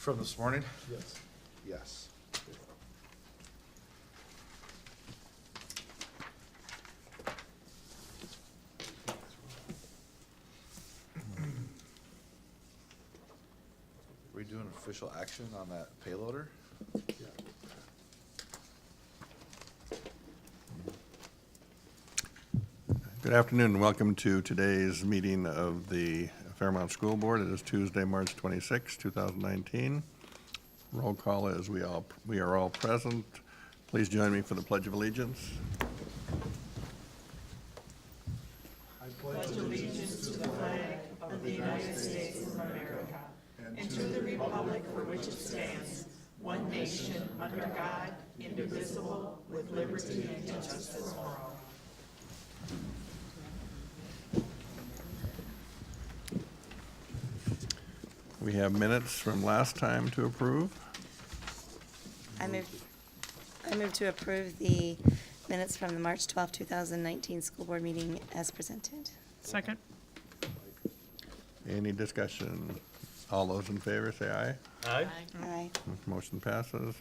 From this morning? Yes. Yes. Are we doing official action on that payloader? Yeah. Good afternoon and welcome to today's meeting of the Fairmont School Board. It is Tuesday, March 26, 2019. Roll call is we are all present. Please join me for the Pledge of Allegiance. I pledge allegiance to the flag of the United States of America and to the republic for which it stands, one nation, under God, indivisible, with liberty and justice for all. We have minutes from last time to approve. I move to approve the minutes from the March 12, 2019 school board meeting as presented. Second. Any discussion? All those in favor say aye. Aye. Aye. Motion passes.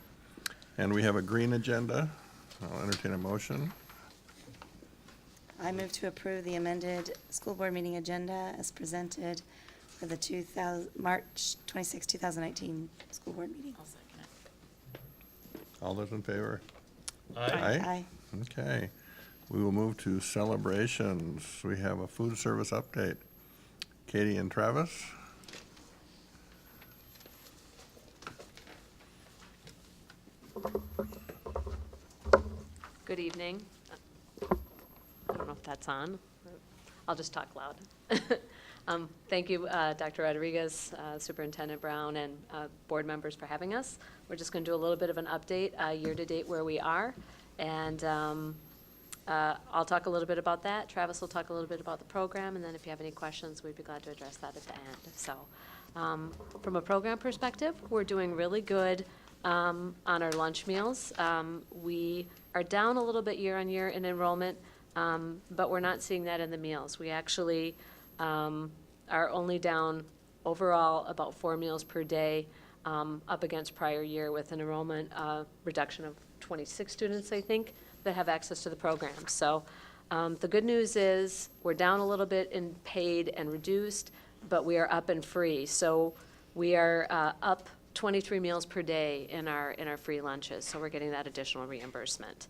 And we have a green agenda. I'll entertain a motion. I move to approve the amended school board meeting agenda as presented for the March 26, 2019 school board meeting. I'll second it. All those in favor? Aye. Okay. We will move to celebrations. We have a food service update. Katie and Travis. Good evening. I don't know if that's on. I'll just talk loud. Thank you, Dr. Rodriguez, Superintendent Brown, and board members for having us. We're just going to do a little bit of an update year-to-date where we are, and I'll talk a little bit about that. Travis will talk a little bit about the program, and then if you have any questions, we'd be glad to address that at the end. So, from a program perspective, we're doing really good on our lunch meals. We are down a little bit year on year in enrollment, but we're not seeing that in the meals. We actually are only down overall about 4 meals per day, up against prior year with an enrollment reduction of 26 students, I think, that have access to the program. So the good news is we're down a little bit in paid and reduced, but we are up in free. So we are up 23 meals per day in our free lunches, so we're getting that additional reimbursement.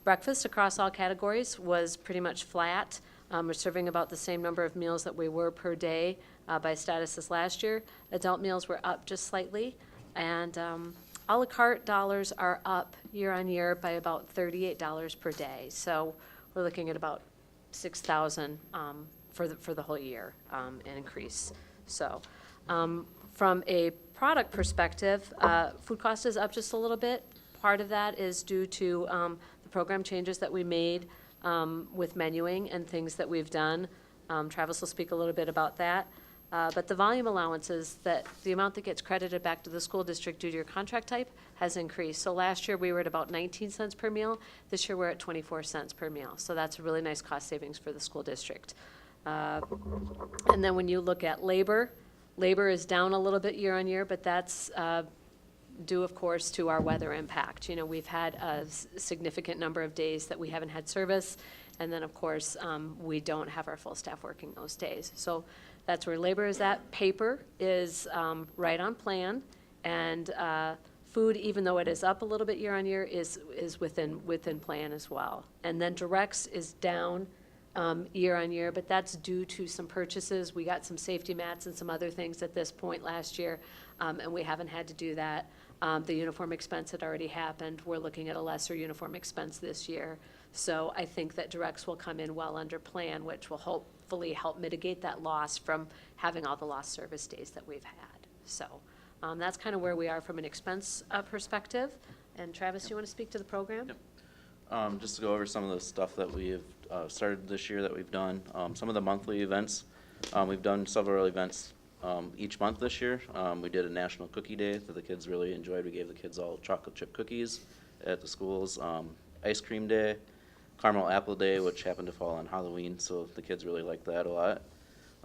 Breakfast across all categories was pretty much flat. We're serving about the same number of meals that we were per day by status as last year. Adult meals were up just slightly, and a la carte dollars are up year on year by about $38 per day. So we're looking at about $6,000 for the whole year an increase. So from a product perspective, food cost is up just a little bit. Part of that is due to the program changes that we made with menuing and things that we've done. Travis will speak a little bit about that. But the volume allowances, that the amount that gets credited back to the school district due to your contract type has increased. So last year we were at about 19 cents per meal. This year we're at 24 cents per meal. So that's a really nice cost savings for the school district. And then when you look at labor is down a little bit year on year, but that's due, of course, to our weather impact. You know, we've had a significant number of days that we haven't had service, and then, of course, we don't have our full staff working those days. So that's where labor is at. Paper is right on plan, and food, even though it is up a little bit year on year, is within plan as well. And then directs is down year on year, but that's due to some purchases. We got some safety mats and some other things at this point last year, and we haven't had to do that. The uniform expense had already happened. We're looking at a lesser uniform expense this year. So I think that directs will come in well under plan, which will hopefully help mitigate that loss from having all the lost service days that we've had. So that's kind of where we are from an expense perspective. And Travis, you want to speak to the program? Yep. Just to go over some of the stuff that we have started this year that we've done. Some of the monthly events. We've done several events each month this year. We did a National Cookie Day that the kids really enjoyed. We gave the kids all chocolate chip cookies at the schools. Ice Cream Day, Caramel Apple Day, which happened to fall on Halloween, so the kids really liked that a lot.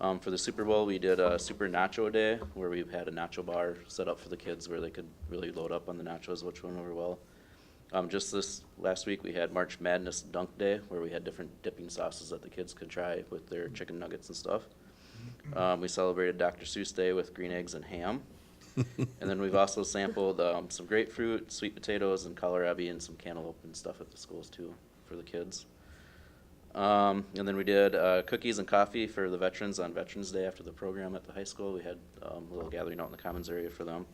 For the Super Bowl, we did a Super Nacho Day, where we had a nacho bar set up for the kids where they could really load up on the nachos, which went over well. Just this last week, we had March Madness Dunk Day, where we had different dipping sauces that the kids could try with their chicken nuggets and stuff. We celebrated Dr. Seuss Day with green eggs and ham. And then we've also sampled some grapefruit, sweet potatoes, and kohlrabi, and some cantaloupe and stuff at the schools too for the kids. And then we did cookies and coffee for the veterans on Veterans Day after the program at the high school. We had a little gathering out in the commons area for them.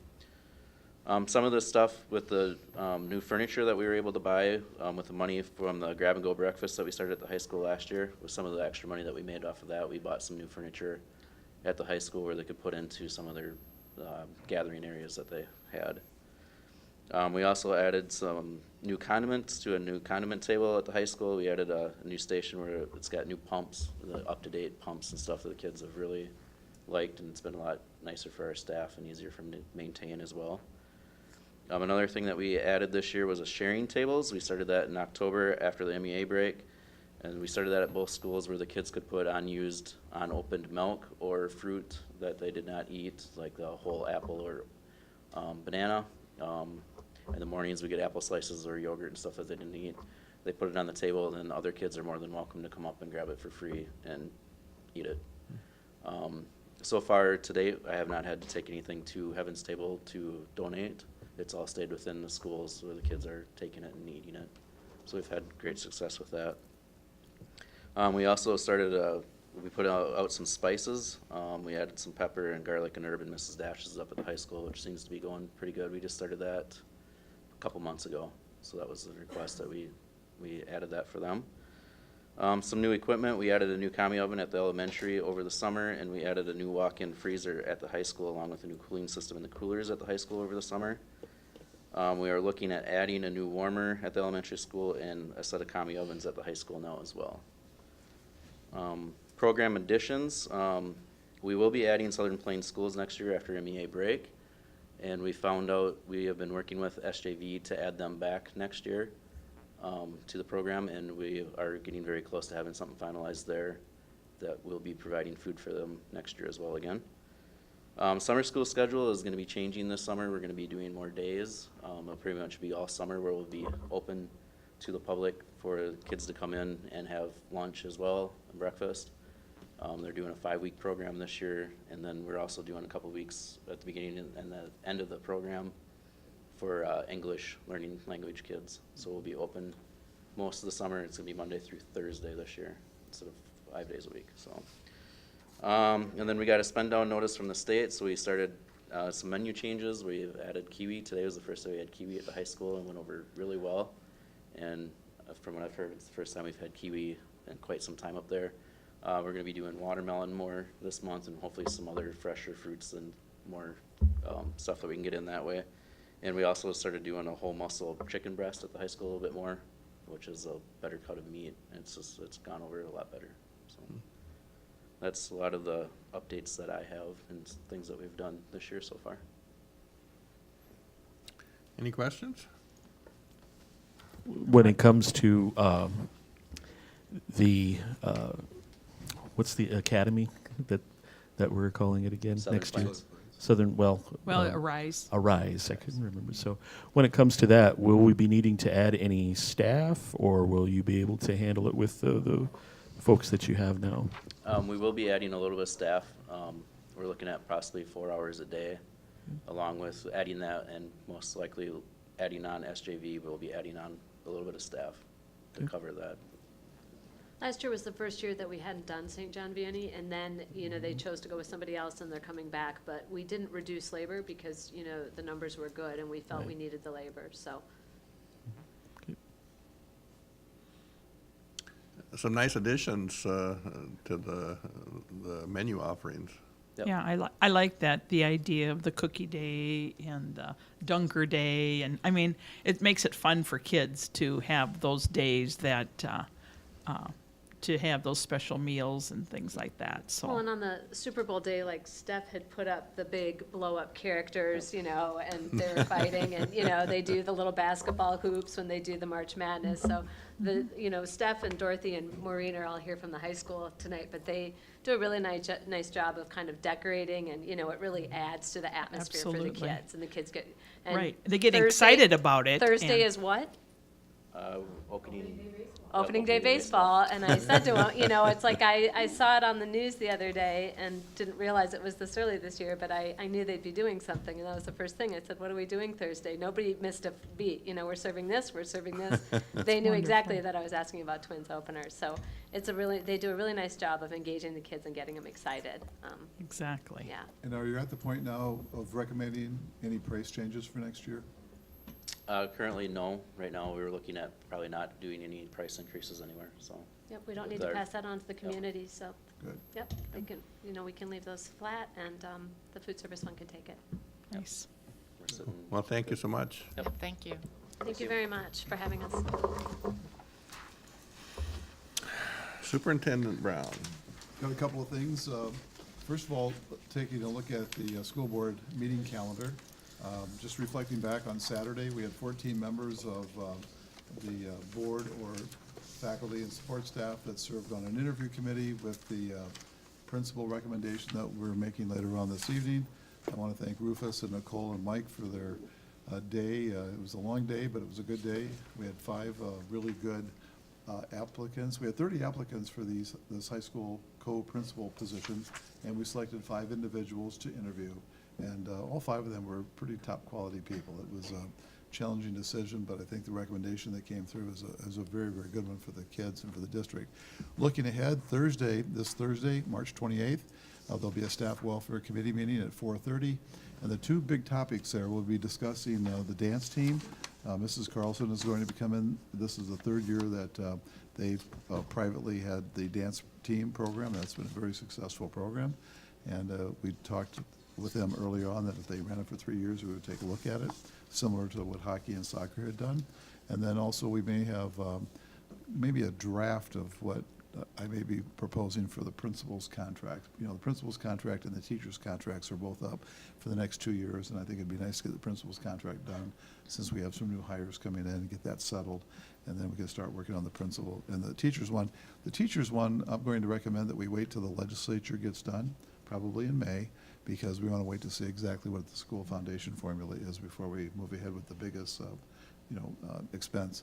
Some of the stuff with the new furniture that we were able to buy with the money from the grab-and-go breakfast that we started at the high school last year, with some of the extra money that we made off of that, we bought some new furniture at the high school where they could put into some of their gathering areas that they had. We also added some new condiments to a new condiment table at the high school. We added a new station where it's got new pumps, the up-to-date pumps and stuff that the kids have really liked, and it's been a lot nicer for our staff and easier for them to maintain as well. Another thing that we added this year was a sharing tables. We started that in October after the MEA break, and we started that at both schools where the kids could put unused, unopened milk or fruit that they did not eat, like the whole apple or banana. In the mornings, we get apple slices or yogurt and stuff that they didn't eat. They put it on the table, and then other kids are more than welcome to come up and grab it for free and eat it. So far to date, I have not had to take anything to Heaven's Table to donate. It's all stayed within the schools where the kids are taking it and eating it. So we've had great success with that. We also started, we put out some spices. We added some pepper and garlic and herb and Mrs. Dash's up at the high school, which seems to be going pretty good. We just started that a couple months ago. So that was the request that we added that for them. Some new equipment. We added a new commie oven at the elementary over the summer, and we added a new walk-in freezer at the high school along with a new cooling system in the coolers at the high school over the summer. We are looking at adding a new warmer at the elementary school and a set of commie ovens at the high school now as well. Program additions. We will be adding Southern Plains Schools next year after MEA break, and we found out we have been working with SJV to add them back next year to the program, and we are getting very close to having something finalized there that will be providing food for them next year as well again. Summer school schedule is going to be changing this summer. We're going to be doing more days. It'll pretty much be all summer where we'll be open to the public for kids to come in and have lunch as well and breakfast. They're doing a 5-week program this year, and then we're also doing a couple weeks at the beginning and the end of the program for English learning language kids. So we'll be open most of the summer. It's going to be Monday through Thursday this year instead of 5 days a week. So, and then we got a spend down notice from the state, so we started some menu changes. We've added kiwi. Today was the first day we had kiwi at the high school and went over really well. And from what I've heard, it's the first time we've had kiwi in quite some time up there. We're going to be doing watermelon more this month, and hopefully some other fresher fruits and more stuff that we can get in that way. And we also started doing a whole muscle chicken breast at the high school a little bit more, which is a better cut of meat. It's gone over a lot better. So that's a lot of the updates that I have and things that we've done this year so far. Any questions? When it comes to what's the academy that we're calling it again Southern next year? Plains. Southern, Well, Arise. Arise, I couldn't remember. So when it comes to that, will we be needing to add any staff, or will you be able to handle it with the folks that you have now? We will be adding a little bit of staff. We're looking at possibly 4 hours a day, along with adding that, and most likely adding on SJV. We'll be adding on a little bit of staff to Okay. cover that. Last year was the first year that we hadn't done St. John Vianney, and then, they chose to go with somebody else, and they're coming back. But we didn't reduce labor because, the numbers were good, and we felt Right. we needed the labor, so. Some nice additions to the menu offerings. Yep. Yeah, I like that, the idea of the cookie day and the dunker day. And I mean, it makes it fun for kids to have those days that, to have those special meals and things like that, so. Well, and on the Super Bowl day, like Steph had put up the big blow-up characters, you know, and they were fighting, and, you know, they do the little basketball hoops when they do the March Madness, so you know, Steph and Dorothy and Maureen are all here from the high school tonight, but they do a really nice job of kind of decorating, and, you know, it really adds to the atmosphere for the Absolutely. kids, and the kids get. And Right, they get Thursday- excited about it. Thursday and- is what? Opening Day baseball, and I said to him, you know, it's like I saw it on the news the other day and didn't realize it was this early this year, but I knew they'd be doing something, and that was the first thing. I said, what are we doing Thursday? Nobody missed a beat, you know, we're serving this. They knew exactly that I was asking about Twins openers, so they do a really nice job of engaging the kids and getting them excited. Exactly. Yeah. And are you at the point now of recommending any price changes for next year? Currently, no. Right now, we were looking at probably not doing any price increases anywhere, so. Yep, we don't need With to our- pass that on to the community, so, Good. yep, they can, you know, we can leave those flat, and the food service one can take it. Nice. We're sitting. Well, thank you so much. Thank you. Thank you very much for having us. Superintendent Brown. Got a couple of things. First of all, taking a look at the school board meeting calendar. Just reflecting back on Saturday, we had 14 members of the board or faculty and support staff that served on an interview committee with the principal recommendation that we're making later on this evening. I want to thank Rufus and Nicole and Mike for their day. It was a long day, but it was a good day. We had 5 really good applicants. We had 30 applicants for this high school co-principal position, and we selected 5 individuals to interview. And all 5 of them were pretty top-quality people. It was a challenging decision, but I think the recommendation that came through is a very, very good one for the kids and for the district. Looking ahead, this Thursday, March 28th, there'll be a staff welfare committee meeting at 4:30. And the 2 big topics there, we'll be discussing the dance team. Mrs. Carlson is going to be coming. This is the 3rd year that they've privately had the dance team program. That's been a very successful program. And we talked with them earlier on that if they ran it for 3 years, we would take a look at it, similar to what hockey and soccer had done. And then also we may have maybe a draft of what I may be proposing for the principal's contract. You know, the principal's contract and the teacher's contracts are both up for the next 2 years, and I think it'd be nice to get the principal's contract done since we have some new hires coming in and get that settled, and then we can start working on the principal and the teacher's one. The teacher's one, I'm going to recommend that we wait till the legislature gets done, probably in May, because we want to wait to see exactly what the school foundation formula is before we move ahead with the biggest, expense.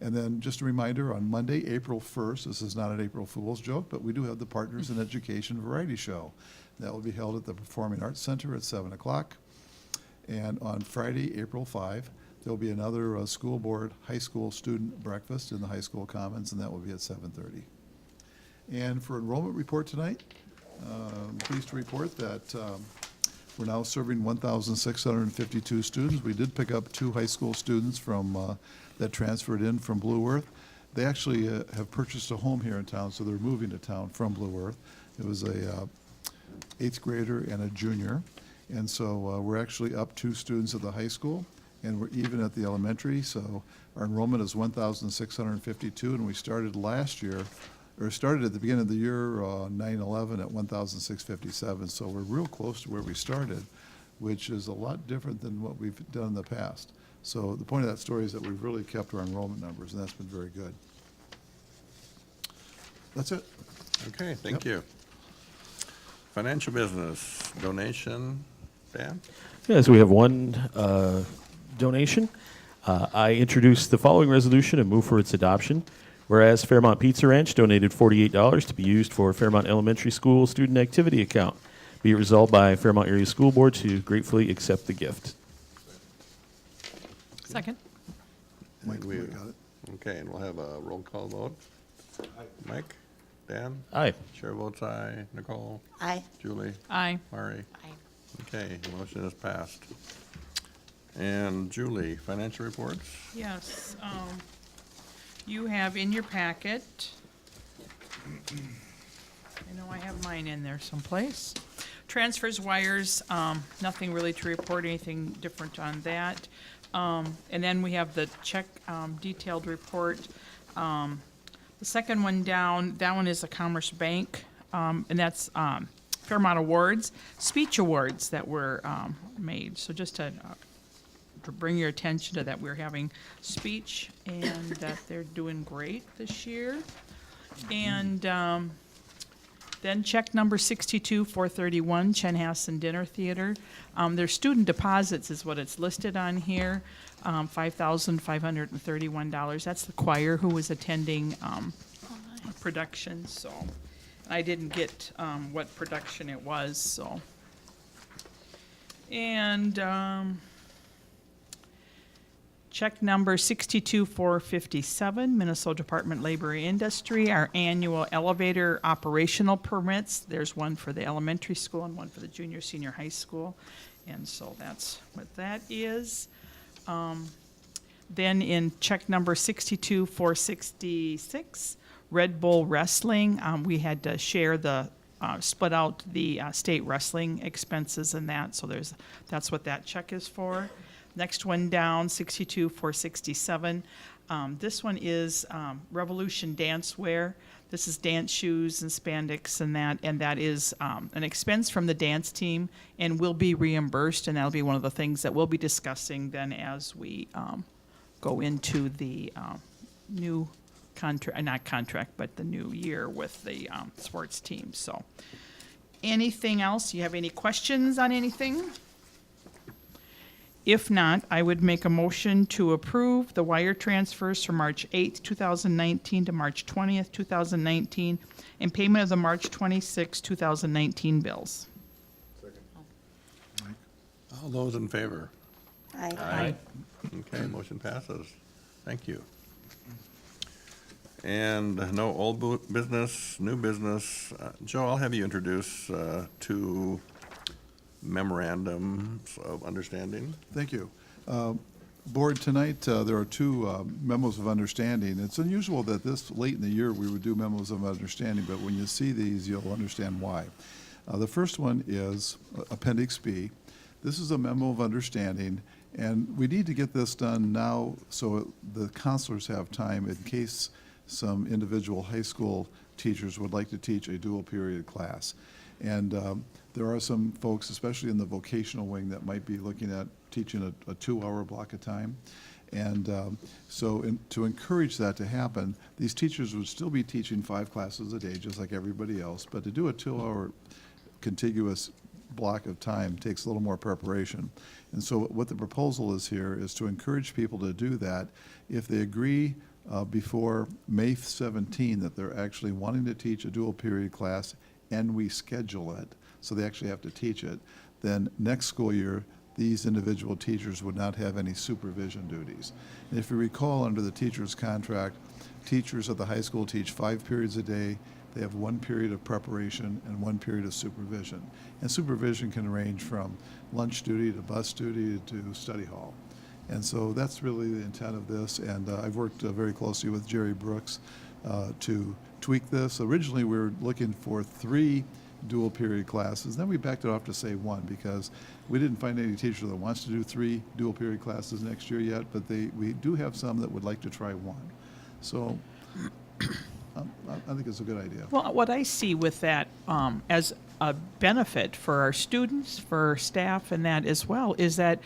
And then just a reminder, on Monday, April 1st, this is not an April Fool's joke, but we do have the Partners in Education Variety Show. That will be held at the Performing Arts Center at 7 o'clock. And on Friday, April 5, there'll be another school board high school student breakfast in the high school commons, and that will be at 7:30. And for enrollment report tonight, I'm pleased to report that we're now serving 1,652 students. We did pick up 2 high school students from that transferred in from Blue Earth. They actually have purchased a home here in town, so they're moving to town from Blue Earth. It was a 8th grader and a junior. And so we're actually up 2 students at the high school, and we're even at the elementary. So our enrollment is 1,652, and we started last year, or started at the beginning of the year, 9/11 at 1,657. So we're real close to where we started, which is a lot different than what we've done in the past. So the point of that story is that we've really kept our enrollment numbers, and that's been very good. That's it. Okay, thank you. Financial business, donation, Dan? Yes, we have one donation. I introduce the following resolution and move for its adoption. Whereas Fairmont Pizza Ranch donated $48 to be used for Fairmont Elementary School student activity account. Be it resolved by Fairmont Area School Board to gratefully accept the gift. Second. Mike, We- got it. Okay, and we'll have a roll call vote. Mike? Dan? Aye. Chair votes aye. Nicole? Aye. Julie? Aye. Mari? Aye. Okay, the motion is passed. And Julie, financial reports? Yes, you have in your packet, I know I have mine in there someplace. Transfers, wires, nothing really to report, anything different on that. And then we have the check, detailed report. The second one down, that one is the Commerce Bank, and that's Fairmont Awards, speech awards that were made. So just to bring your attention to that, we're having speech and that they're doing great this year. And then check number 62-431, Chanhassen Dinner Theater. Their student deposits is what it's listed on here, $5,531. That's the choir who was attending production, so. I didn't get what production it was, so. And check number 62-457, Minnesota Department of Labor and Industry, our annual elevator operational permits. There's one for the elementary school and one for the junior, senior high school. And so that's what that is. Then in check number 62-466, Red Bull Wrestling, we had to share the, split out the state wrestling expenses and that, so that's what that check is for. Next one down, 62-467. This one is Revolution Dancewear. This is dance shoes and spandex and that is an expense from the dance team and will be reimbursed, and that'll be one of the things that we'll be discussing then as we go into the new but the new year with the sports team. So anything else? You have any questions on anything? If not, I would make a motion to approve the wire transfers from March 8th, 2019 to March 20th, 2019, and payment of the March 26th, 2019 bills. All those in favor? Aye. Okay, motion passes. Thank you. And no old business, new business. Joe, I'll have you introduce two memorandums of understanding. Thank you. Board, tonight, there are two memos of understanding. It's unusual that this late in the year we would do memos of understanding, but when you see these, you'll understand why. The first one is Appendix B. This is a memo of understanding, and we need to get this done now so the counselors have time in case some individual high school teachers would like to teach a dual period class. And there are some folks, especially in the vocational wing, that might be looking at teaching a 2-hour block of time. And to encourage that to happen, these teachers would still be teaching 5 classes a day, just like everybody else, but to do a 2-hour contiguous block of time takes a little more preparation. And so what the proposal is here is to encourage people to do that if they agree before May 17 that they're actually wanting to teach a dual period class and we schedule it, so they actually have to teach it, then next school year, these individual teachers would not have any supervision duties. And if you recall, under the teacher's contract, teachers at the high school teach 5 periods a day. They have 1 period of preparation and 1 period of supervision. And supervision can range from lunch duty to bus duty to study hall. And so that's really the intent of this, and I've worked very closely with Jerry Brooks to tweak this. Originally, we were looking for 3 dual period classes. Then we backed it off to say 1 because we didn't find any teacher that wants to do 3 dual period classes next year yet, but we do have some that would like to try 1. So I think it's a good idea. Well, what I see with that as a benefit for our students, for our staff, and that as well, is that,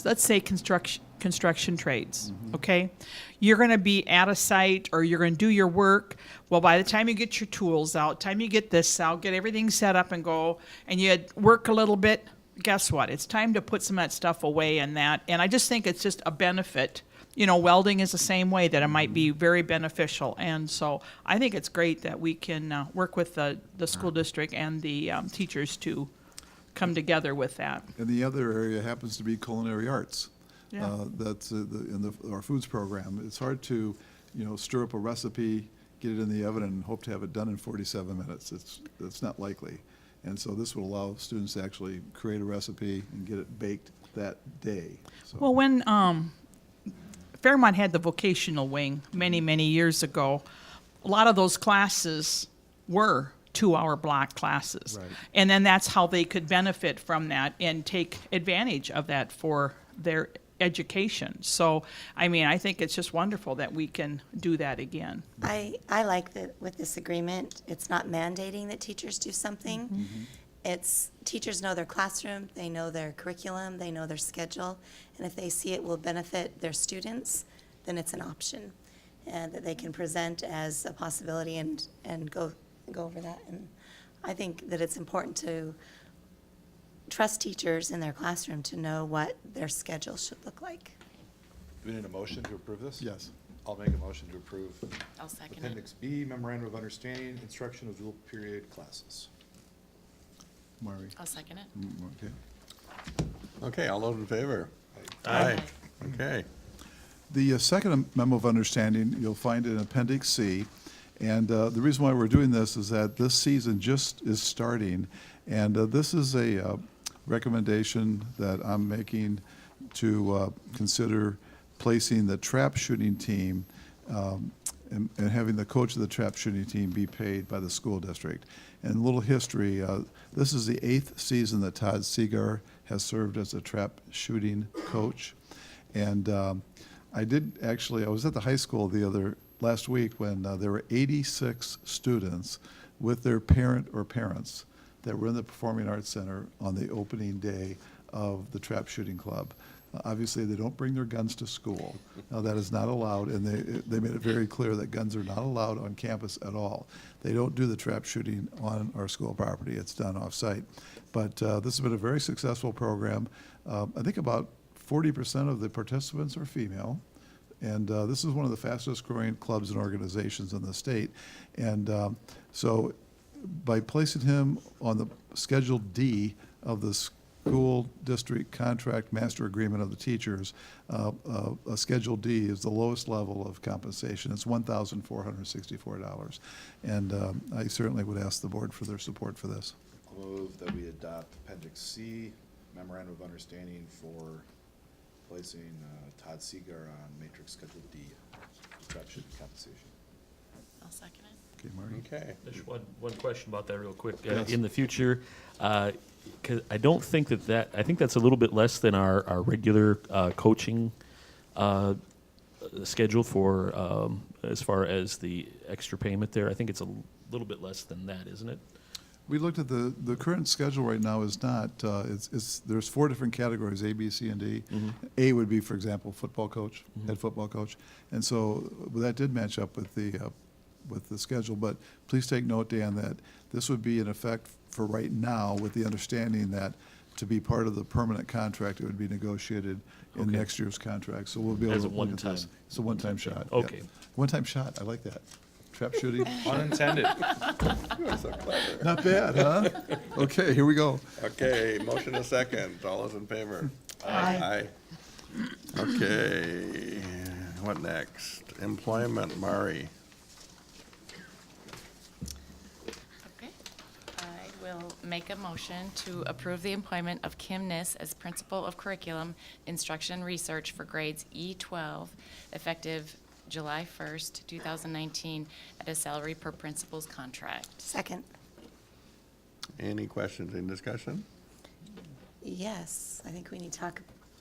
let's say construction trades, okay? You're going to be at a site or you're going to do your work. Well, by the time you get your tools out, time you get this out, get everything set up and go, and you work a little bit, guess what? It's time to put some of that stuff away and that. And I just think it's just a benefit. Welding is the same way, that it might be very beneficial. And so I think it's great that we can work with the school district and the teachers to come together with that. And the other area happens to be culinary arts. Yeah. That's in our foods program. It's hard to, stir up a recipe, get it in the oven, and hope to have it done in 47 minutes. It's not likely. And so this will allow students to actually create a recipe and get it baked that day. So. Well, when Fairmont had the vocational wing many, many years ago, a lot of those classes were 2-hour block classes. Right. And then that's how they could benefit from that and take advantage of that for their education. So, I mean, I think it's just wonderful that we can do that again. I like that with this agreement, it's not mandating that teachers do something. It's, teachers know their classroom, they know their curriculum, they know their schedule, and if they see it will benefit their students, then it's an option, and that they can present as a possibility and go over that. And I think that it's important to trust teachers in their classroom to know what their schedule should look like. Do we need a motion to approve this? Yes. I'll make a motion to approve I'll second it. Appendix B, Memorandum of Understanding, Instruction of Dual Period Classes. Maury? I'll second it. Okay. Okay, all those in favor? Aye. Okay. The second memo of understanding, you'll find in Appendix C. And the reason why we're doing this is that this season just is starting. And this is a recommendation that I'm making to consider placing the trap shooting team and having the coach of the trap shooting team be paid by the school district. And a little history, this is the 8th season that Todd Seagar has served as a trap shooting coach. And I was at the high school last week when there were 86 students with their parent or parents that were in the Performing Arts Center on the opening day of the trap shooting club. Obviously, they don't bring their guns to school. That is not allowed, and they made it very clear that guns are not allowed on campus at all. They don't do the trap shooting on our school property. It's done off-site. But this has been a very successful program. I think about 40% of the participants are female. And this is one of the fastest growing clubs and organizations in the state. And so by placing him on the Schedule D of the school district contract master agreement of the teachers, a Schedule D is the lowest level of compensation. It's $1,464. And I certainly would ask the board for their support for this. I'll move that we adopt Appendix C, Memorandum of Understanding for placing Todd Seagar on Matrix Schedule D, trap shooting compensation. I'll second it. Okay, Marty? Okay. Just one question about that real quick. Yes. In the future, 'cause I don't think I think that's a little bit less than our regular coaching schedule for, as far as the extra payment there. I think it's a little bit less than that, isn't it? We looked at the current schedule right now is not, there's 4 different categories, A, B, C, and D. A would be, for example, football coach, head football coach. And so that did match up with the schedule. But please take note, Dan, that this would be in effect for right now with the understanding that to be part of the permanent contract, it would be negotiated in Okay. next year's contract. So we'll be able As to a look at this. one-time. It's a one-time shot. yeah. Okay. One-time shot, I like that. Trap shooting. Unintended. You are so clever. Not bad, huh? Okay, here we go. Okay, motion a second. All those in favor? Aye. Aye. Okay, what next? Employment, Mari. Okay. I will make a motion to approve the employment of Kim Niss as Principal of Curriculum, Instruction, and Research for grades E12, effective July 1st, 2019, at a salary per principal's contract. Second. Any questions in discussion? Yes, I think we need to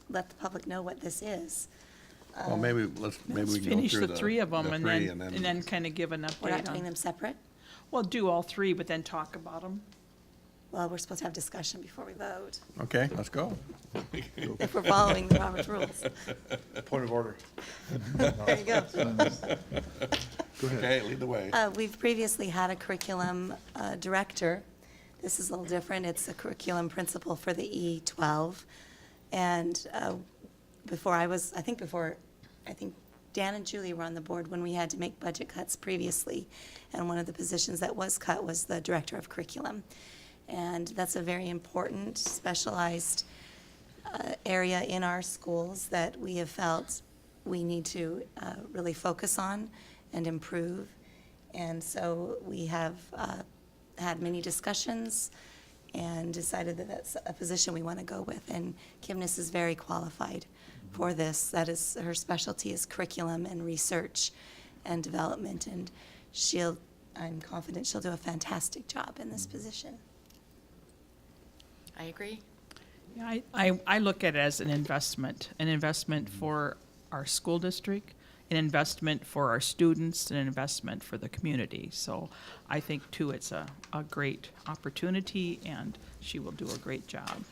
let the public know what this is. Well, maybe we Let's can go finish through the 3 of them the and three then kind of give an We're not update doing on. them separate? Well, do all 3, but then talk about them. Well, we're supposed to have discussion before we vote, Okay, let's go. if we're following the Robert's rules. Point of order. There you go. Go ahead. Okay, lead the way. We've previously had a curriculum director. This is a little different. It's a curriculum principal for the E12. And before I think Dan and Julie were on the board when we had to make budget cuts previously. And one of the positions that was cut was the director of curriculum. And that's a very important, specialized area in our schools that we have felt we need to really focus on and improve. And so we have had many discussions and decided that that's a position we want to go with. And Kim Niss is very qualified for this. That is, her specialty is curriculum and research and development. And I'm confident she'll do a fantastic job in this position. I agree. Yeah, I look at it as an investment for our school district, an investment for our students, an investment for the community. So I think too, it's a great opportunity and she will do a great job.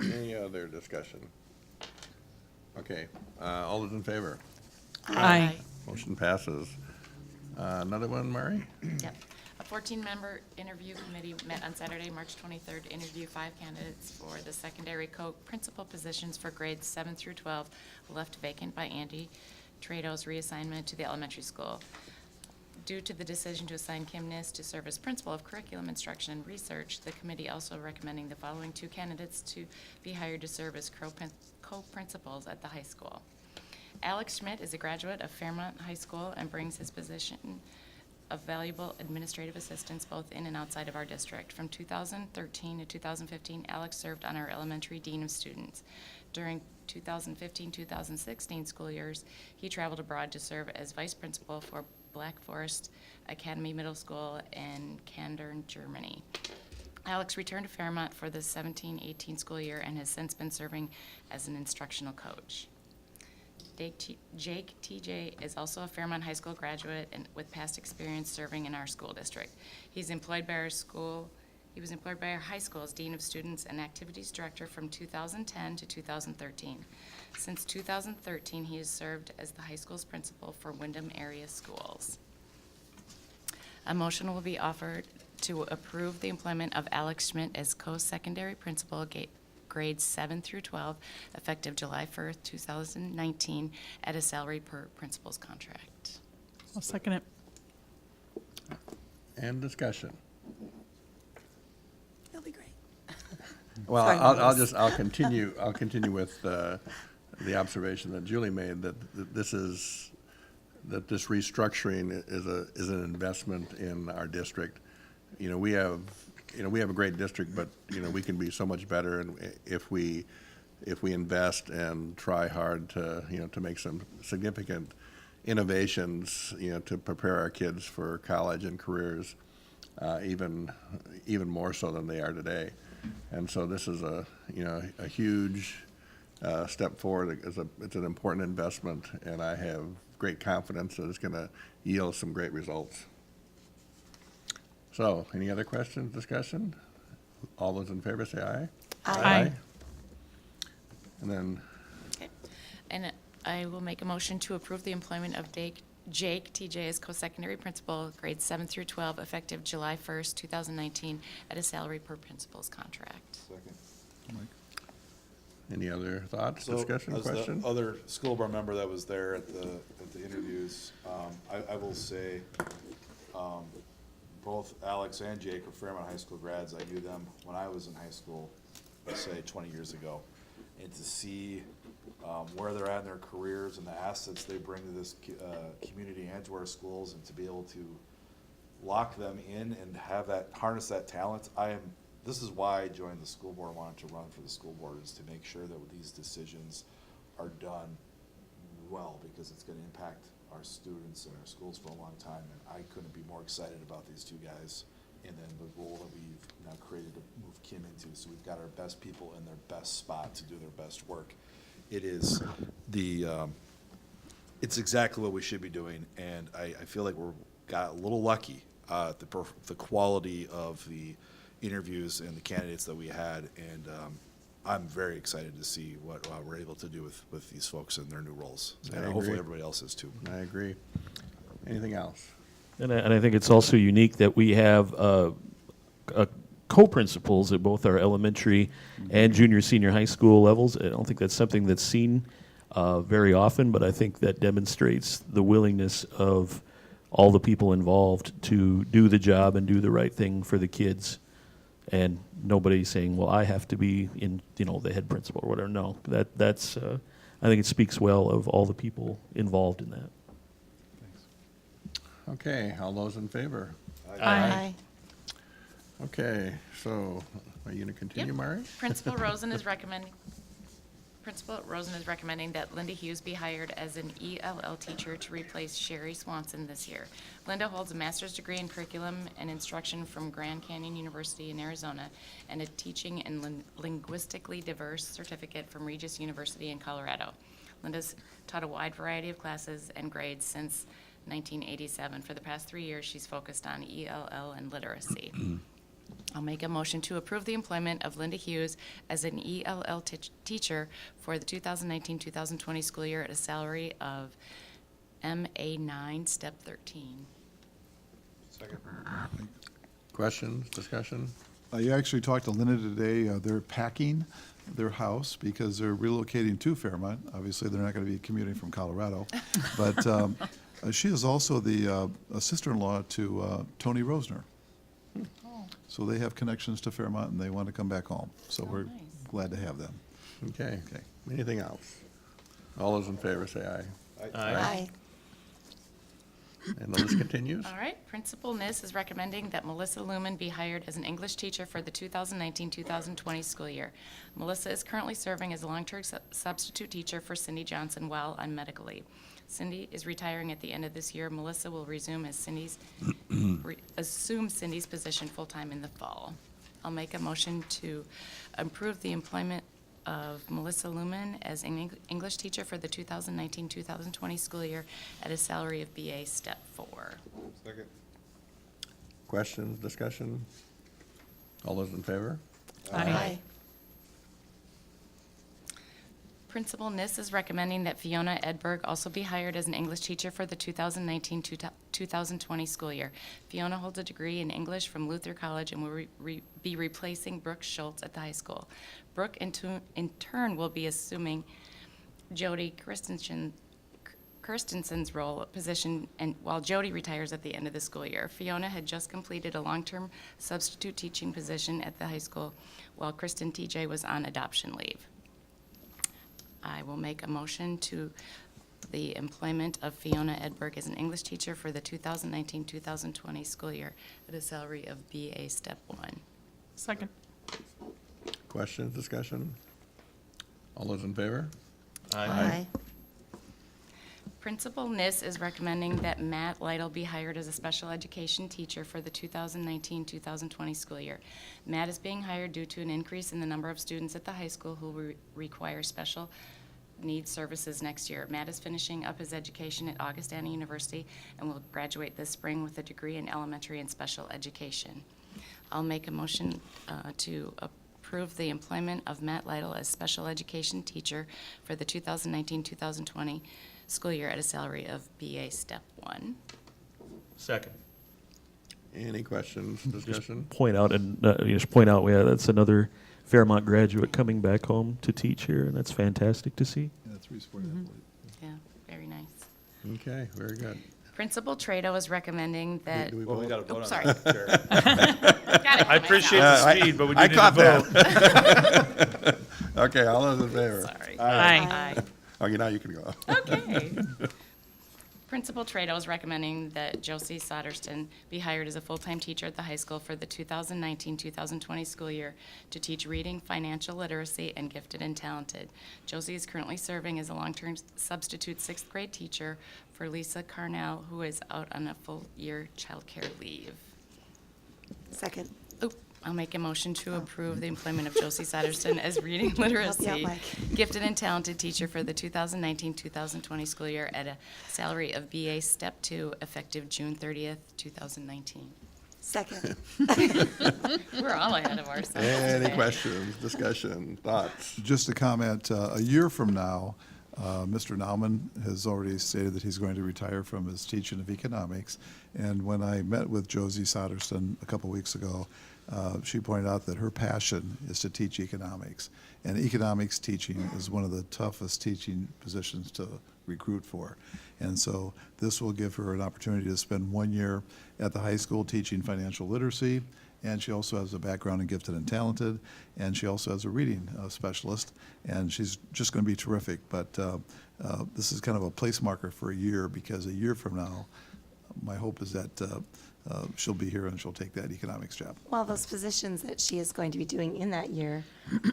Any other discussion? Okay, all those in favor? Aye. Motion passes. Another one, Mari? Yep. A 14-member interview committee met on Saturday, March 23rd, to interview 5 candidates for the secondary co-principal positions for grades 7 through 12, left vacant by Andy Trado's reassignment to the elementary school. Due to the decision to assign Kim Nis to serve as principal of curriculum instruction and research, the committee also recommending the following 2 candidates to be hired to serve as co-principals at the high school. Alex Schmidt is a graduate of Fairmont High School and brings his position of valuable administrative assistance both in and outside of our district. From 2013 to 2015, Alex served on our elementary dean of students. During 2015-2016 school years, he traveled abroad to serve as vice principal for Black Forest Academy Middle School in Kandern, Germany. Alex returned to Fairmont for the 17-18 school year and has since been serving as an instructional coach. Jake TJ is also a Fairmont High School graduate and with past experience serving in our school district. He was employed by our high school as Dean of Students and Activities Director from 2010 to 2013. Since 2013, he has served as the high school's principal for Wyndham area schools. A motion will be offered to approve the employment of Alex Schmidt as co-secondary principal, grades 7 through 12, effective July 1st, 2019, at a salary per principal's contract. I'll second it. And discussion. It'll be great. Well, Sorry, I'll continue with the observation that Julie made, that this restructuring is an investment in our district. We have a great district, but, we can be so much better, and if we invest and try hard to make some significant innovations, to prepare our kids for college and careers, even more so than they are today. And so this is a huge step forward. It's an important investment, and I have great confidence that it's going to yield some great results. So, any other questions, discussion? All those in favor say aye. Aye. And then, Okay. And I will make a motion to approve the employment of Jake TJ as co-secondary principal, grades 7 through 12, effective July 1st, 2019, at a salary per principal's contract. Second. Mike? any other thoughts, So, discussion, as the question? other school board member that was there at the interviews, I will say, both Alex and Jake are Fairmont High School grads. I knew them when I was in high school, let's say 20 years ago. And to see where they're at in their careers and the assets they bring to this community and to our schools, and to be able to lock them in and have that, harness that talent, this is why I joined the school board and wanted to run for the school board, is to make sure that these decisions are done well, because it's gonna impact our students and our schools for a long time, and I couldn't be more excited about these two guys, and then the role that we've now created to move Kim into, so we've got our best people in their best spot to do their best work. It is it's exactly what we should be doing, and I feel like got a little lucky, the quality of the interviews and the candidates that we had, and I'm very excited to see what we're able to do with these folks in their new roles. I And hopefully agree. everybody else is too. I agree. Anything else? And I think it's also unique that we have co-principals at both our elementary and junior, senior high school levels. I don't think that's something that's seen very often, but I think that demonstrates the willingness of all the people involved to do the job and do the right thing for the kids. And nobody saying, well, I have to be in, the head principal or whatever. No, that's I think it speaks well of all the people involved in that. Okay, all those in favor? Aye. Okay, so are you going to continue, Yep. Mari? Principal Rosen is recommending. Principal Rosen is recommending that Linda Hughes be hired as an ELL teacher to replace Sherry Swanson this year. Linda holds a master's degree in curriculum and instruction from Grand Canyon University in Arizona and a teaching and linguistically diverse certificate from Regis University in Colorado. Linda's taught a wide variety of classes and grades since 1987. For the past 3 years, she's focused on ELL and literacy. I'll make a motion to approve the employment of Linda Hughes as an ELL teacher for the 2019-2020 school year at a salary of MA9, step 13. Questions, discussion? I actually talked to Linda today. They're packing their house because they're relocating to Fairmont. Obviously, they're not going to be commuting from Colorado. But she is also the sister-in-law to Tony Rosner. So they have connections to Fairmont, and they want to come back home. So we're nice. glad to have them. Okay. Okay. Anything else? All those in favor say aye. Aye. And the list continues. All right, Principal Nis is recommending that Melissa Lumen be hired as an English teacher for the 2019-2020 school year. Melissa is currently serving as a long-term substitute teacher for Cindy Johnson while on medical leave. Cindy is retiring at the end of this year. Melissa will resume as assume Cindy's position full-time in the fall. I'll make a motion to approve the employment of Melissa Lumen as an English teacher for the 2019-2020 school year at a salary of BA Step 4. Questions, discussion? All those in favor? Aye. Principal Nis is recommending that Fiona Edberg also be hired as an English teacher for the 2019-2020 school year. Fiona holds a degree in English from Luther College and will be replacing Brooke Schultz at the high school. Brooke, in turn, will be assuming Jody Kirstensen's position, and while Jody retires at the end of the school year. Fiona had just completed a long-term substitute teaching position at the high school while Kristen TJ was on adoption leave. I will make a motion to the employment of Fiona Edberg as an English teacher for the 2019-2020 school year at a salary of BA Step 1. Second. Questions, discussion? All those in favor? Aye. Principal Nis is recommending that Matt Lytle be hired as a special education teacher for the 2019-2020 school year. Matt is being hired due to an increase in the number of students at the high school who require special needs services next year. Matt is finishing up his education at Augustana University and will graduate this spring with a degree in elementary and special education. I'll make a motion to approve the employment of Matt Lytle as special education teacher for the 2019-2020 school year at a salary of BA Step 1. Second. Any questions, discussion? Point out, yeah, that's another Fairmont graduate coming back home to teach here, and that's fantastic to see. Yeah, 3-sport athlete. Yeah, very nice. Okay, very good. Principal Trado is recommending that. Do we Well, we vote? got to vote on sorry. that, Chair. I appreciate the speed, but we do I need caught to vote. that. Okay, all those in favor? Sorry. Aye. Okay, now you can go. Okay. Principal Trado is recommending that Josie Soderston be hired as a full-time teacher at the high school for the 2019-2020 school year to teach reading, financial literacy, and gifted and talented. Josie is currently serving as a long-term substitute 6th grade teacher for Lisa Carnell, who is out on a full-year childcare leave. Second. Oop, I'll make a motion to approve the employment of Josie Soderston as reading literacy Mike. gifted and talented teacher for the 2019-2020 school year at a salary of BA Step 2 effective June 30th, 2019. Second. We're all ahead of ourselves Any today. questions, discussion, thoughts? Just a comment, a year from now, Mr. Nauman has already stated that he's going to retire from his teaching of economics. And when I met with Josie Soderston a couple weeks ago, she pointed out that her passion is to teach economics. And economics teaching is one of the toughest teaching positions to recruit for. And so this will give her an opportunity to spend 1 year at the high school teaching financial literacy. And she also has a background in gifted and talented, and she also has a reading specialist, and she's just going to be terrific. But this is kind of a place marker for a year, because a year from now, my hope is that she'll be here and she'll take that economics job. Well, those positions that she is going to be doing in that year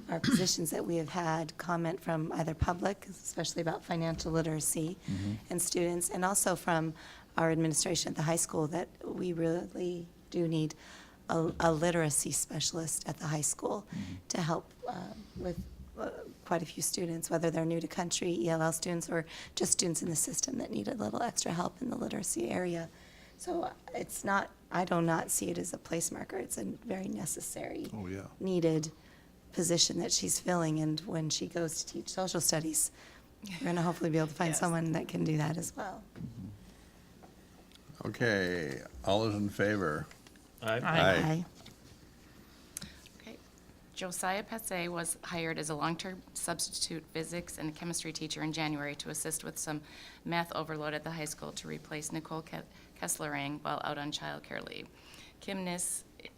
are positions that we have had comment from either public, especially about financial literacy and students, and also from our administration at the high school, that we really do need a literacy specialist at the high school to help with quite a few students, whether they're new to country, ELL students, or just students in the system that need a little extra help in the literacy area. So it's not, I do not see it as a place marker. It's a very necessary, Oh, yeah. needed position that she's filling. And when she goes to teach social studies, we're going to hopefully be able to find Yes. someone that can do that as well. Okay, all those in favor? Aye. Okay. Josiah Passe was hired as a long-term substitute physics and chemistry teacher in January to assist with some math overload at the high school to replace Nicole Kesslerang while out on childcare leave.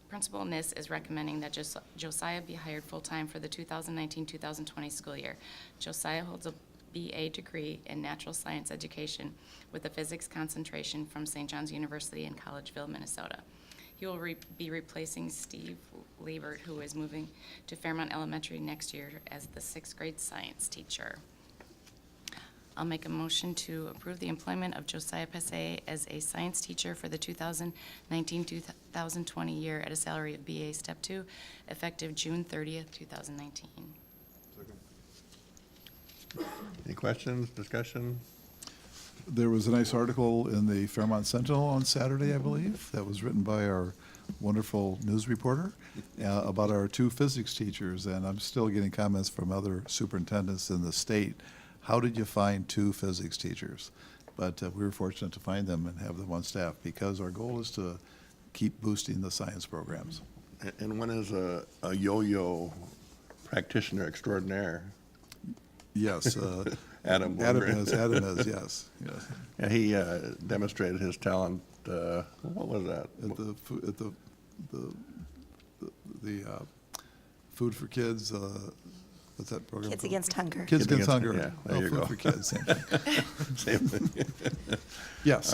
Principal Nis is recommending that Josiah be hired full-time for the 2019-2020 school year. Josiah holds a BA degree in natural science education with a physics concentration from St. John's University in Collegeville, Minnesota. He will be replacing Steve Liebert, who is moving to Fairmont Elementary next year as the 6th grade science teacher. I'll make a motion to approve the employment of Josiah Passe as a science teacher for the 2019-2020 year at a salary of BA Step 2, effective June 30th, 2019. Any questions, discussion? There was a nice article in the Fairmont Sentinel on Saturday, I believe, that was written by our wonderful news reporter about our 2 physics teachers, and I'm still getting comments from other superintendents in the state. How did you find 2 physics teachers? But we were fortunate to find them and have them on staff, because our goal is to keep boosting the science programs. And when is a yo-yo practitioner extraordinaire? Yes. Adam Adam Lundgren. is, yes, yes. Yeah, he demonstrated his talent, what was that? At the Food for Kids, what's that program? Kids called? Against Hunger. Kids Against Hunger. Yeah, there Oh, you Food go. for Kids, same thing. Same thing. Yes.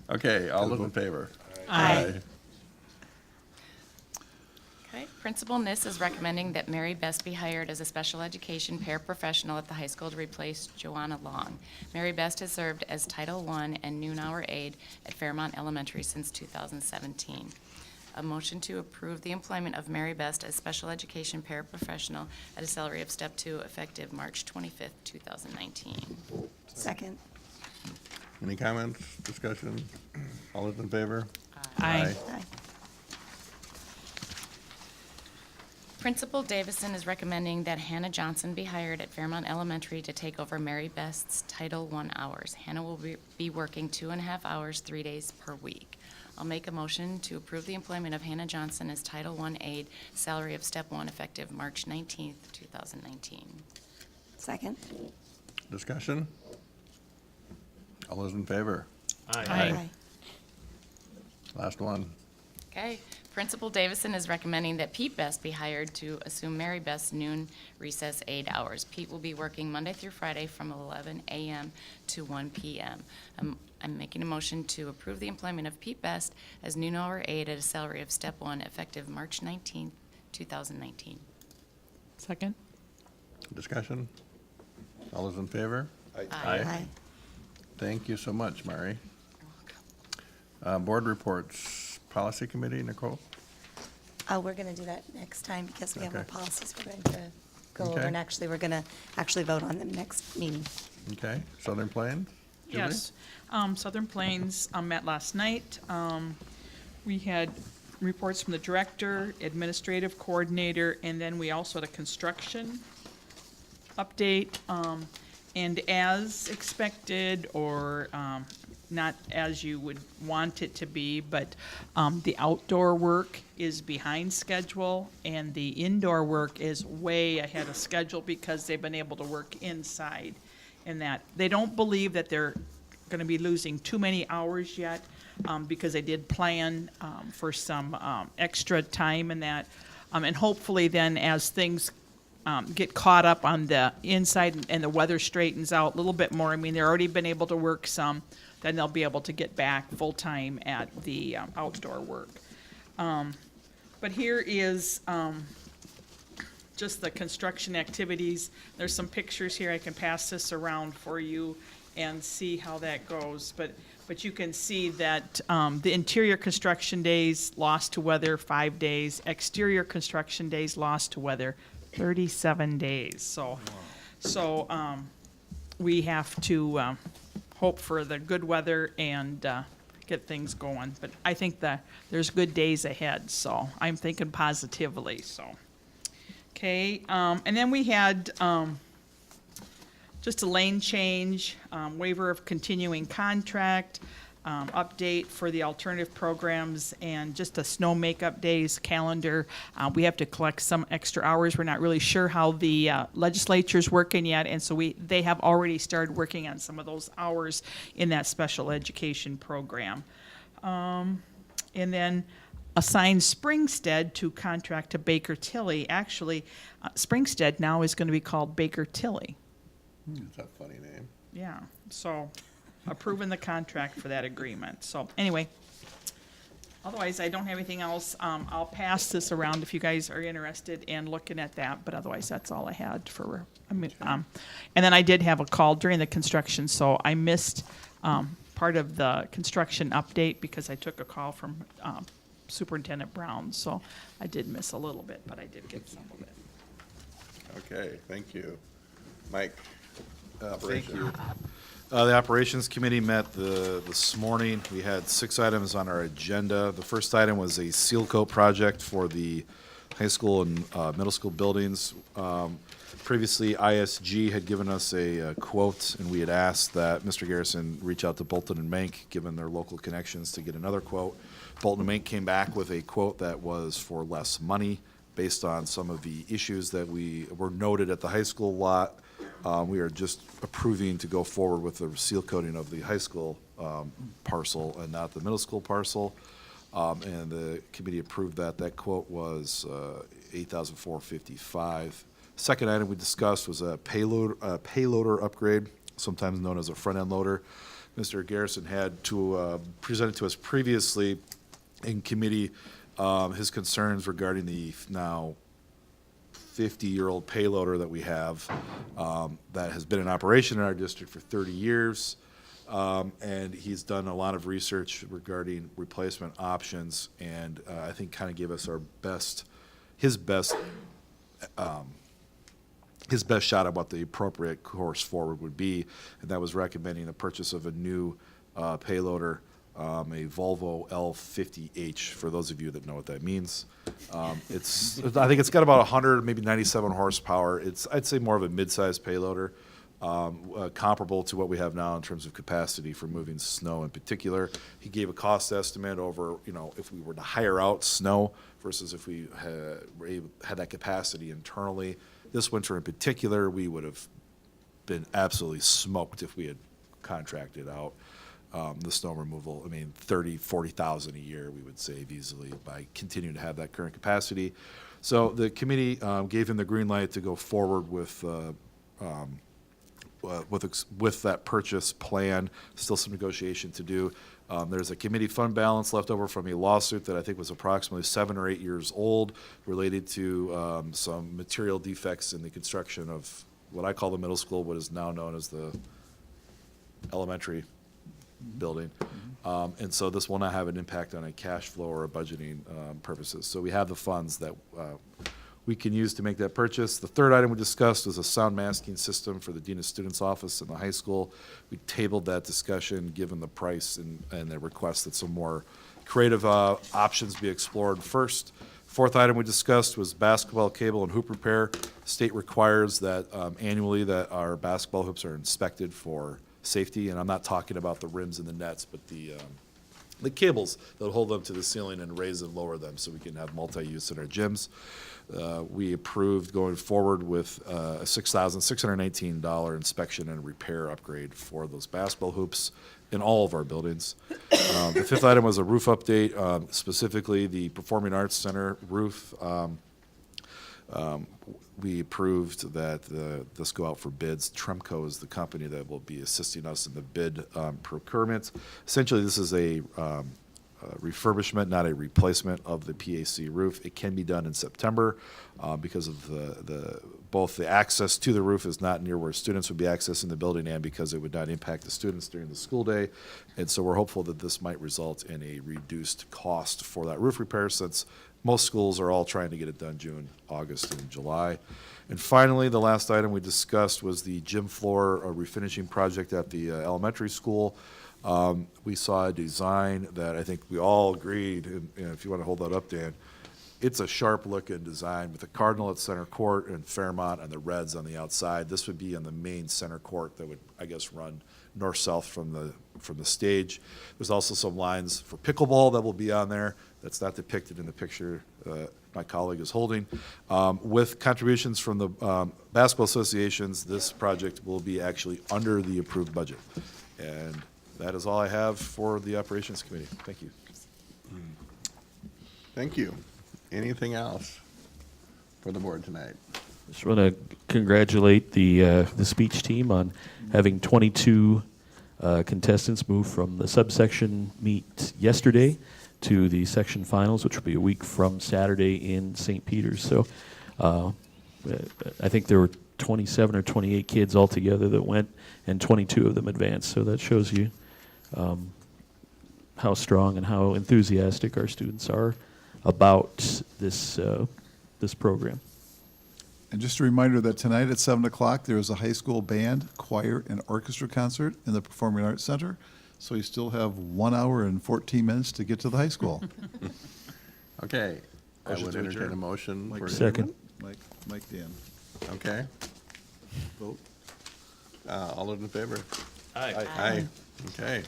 Okay, all those in favor? Aye. Okay, Principal Nis is recommending that Mary Best be hired as a special education paraprofessional at the high school to replace Joanna Long. Mary Best has served as Title I and noon hour aide at Fairmont Elementary since 2017. A motion to approve the employment of Mary Best as special education paraprofessional at a salary of Step 2, effective March 25th, 2019. Second. Any comments, discussion? All those in favor? Aye. Aye. Principal Davison is recommending that Hannah Johnson be hired at Fairmont Elementary to take over Mary Best's Title I hours. Hannah will be working 2.5 hours, 3 days per week. I'll make a motion to approve the employment of Hannah Johnson as Title I aide, salary of Step 1, effective March 19th, 2019. Second. Discussion? All those in favor? Aye. Last one. Okay. Principal Davison is recommending that Pete Best be hired to assume Mary Best's noon recess aide hours. Pete will be working Monday through Friday from 11 a.m. to 1 p.m. I'm making a motion to approve the employment of Pete Best as noon hour aide at a salary of Step 1, effective March 19th, 2019. Second? Discussion? All those in favor? Aye. Thank you so much, Mary. Board reports, Policy Committee, Nicole? We're going to do that next time because we have more Okay. policies we're going to go over. Okay. And actually, we're going to actually vote on them next meeting. Okay, Southern Plains? Julie? Yes. Southern Plains met last night. We had reports from the director, administrative coordinator, and then we also had a construction update. And as expected, or not as you would want it to be, but the outdoor work is behind schedule, and the indoor work is way ahead of schedule because they've been able to work inside. And that they don't believe that they're going to be losing too many hours yet, because they did plan for some extra time in that. And hopefully then, as things get caught up on the inside and the weather straightens out a little bit more. I mean, they've already been able to work some then they'll be able to get back full-time at the outdoor work. But here is just the construction activities. There's some pictures here. I can pass this around for you and see how that goes. But you can see that the interior construction days lost to weather 5 days, exterior construction days lost to weather 37 days. So we have to hope for the good weather and get things going. But I think that there's good days ahead, so I'm thinking positively, so. Okay, and then we had just a lane change, waiver of continuing contract, update for the alternative programs, and just a snow makeup days calendar. We have to collect some extra hours. We're not really sure how the legislature's working yet, and so they have already started working on some of those hours in that special education program. And then assign Springstead to contract to Baker Tilly. Actually, Springstead now is going to be called Baker Tilly. It's a funny name. Yeah, so approving the contract for that agreement. So anyway, otherwise, I don't have anything else. I'll pass this around if you guys are interested in looking at that, but otherwise, that's all I had for, and then I did have a call during the construction, so I missed part of the construction update because I took a call from Superintendent Brown, so I did miss a little bit, but I did get some of it. Okay, thank you. Mike? Thank you. The Operations Committee met this morning. We had 6 items on our agenda. The first item was a seal coat project for the high school and middle school buildings. Previously, ISG had given us a quote, and we had asked that Mr. Garrison reach out to Bolton and Mank, given their local connections, to get another quote. Bolton and Mank came back with a quote that was for less money, based on some of the issues that were noted at the high school lot. We are just approving to go forward with the seal coating of the high school parcel and not the middle school parcel. And the committee approved that. That quote was $8,455. Second item we discussed was a payloader upgrade, sometimes known as a front-end loader. Mr. Garrison had to present it to us previously in committee his concerns regarding the now 50-year-old payloader that we have that has been in operation in our district for 30 years. And he's done a lot of research regarding replacement options, and I think kind of gave us his best shot at what the appropriate course forward would be, and that was recommending the purchase of a new payloader, a Volvo L50H, for those of you that know what that means. I think it's got about 100, maybe 97 horsepower. I'd say more of a mid-sized payloader, comparable to what we have now in terms of capacity for moving snow in particular. He gave a cost estimate over, if we were to hire out snow versus if we had that capacity internally. This winter in particular, we would have been absolutely smoked if we had contracted out the snow removal. I mean, $30,000-$40,000 a year we would save easily by continuing to have that current capacity. So the committee gave him the green light to go forward with that purchase plan. Still some negotiation to do. There's a committee fund balance left over from a lawsuit that I think was approximately 7 or 8 years old, related to some material defects in the construction of what I call the middle school, what is now known as the elementary building. And so this will not have an impact on a cash flow or a budgeting purposes. So we have the funds that we can use to make that purchase. The third item we discussed was a sound masking system for the Dean of Students office in the high school. We tabled that discussion given the price and the request that some more creative options be explored first. Fourth item we discussed was basketball cable and hoop repair. State requires that annually that our basketball hoops are inspected for safety, and I'm not talking about the rims and the nets, but the cables that hold them to the ceiling and raise and lower them so we can have multi-use in our gyms. We approved going forward with a $6,619 inspection and repair upgrade for those basketball hoops in all of our buildings. The fifth item was a roof update, specifically the Performing Arts Center roof. we approved that this go out for bids. Tremco is the company that will be assisting us in the bid procurement. Essentially, this is a refurbishment, not a replacement of the PAC roof. It can be done in September because of both the access to the roof is not near where students would be accessing the building and because it would not impact the students during the school day. And so we're hopeful that this might result in a reduced cost for that roof repair, since most schools are all trying to get it done June, August, and July. And finally, the last item we discussed was the gym floor refinishing project at the elementary school. We saw a design that I think we all agreed, and if you want to hold that up, Dan, it's a sharp-looking design with the Cardinal at center court and Fairmont and the Reds on the outside. This would be on the main center court that would, I guess, run north-south from the stage. There's also some lines for pickleball that will be on there. That's not depicted in the picture my colleague is holding. With contributions from the basketball associations, this project will be actually under the approved budget. And that is all I have for the Operations Committee. Thank you. Thank you. Anything else for the board tonight? Just want to congratulate the speech team on having 22 contestants move from the subsection meet yesterday to the section finals, which will be a week from Saturday in St. Peter's. So I think there were 27 or 28 kids altogether that went, and 22 of them advanced. So that shows you how strong and how enthusiastic our students are about this program. And just a reminder that tonight at 7 o'clock, there is a high school band, choir, and orchestra concert in the Performing Arts Center. So you still have 1 hour and 14 minutes to get to the high school. Okay, I Motion would to entertain adjourn. a motion for Second. adjournment. Mike Dan, Okay, vote. all those in favor? Aye. Aye. Okay.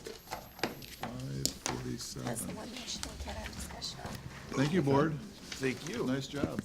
5:47. That's the one motion we can't have discussion on. Thank you, board. Thank you. Nice job.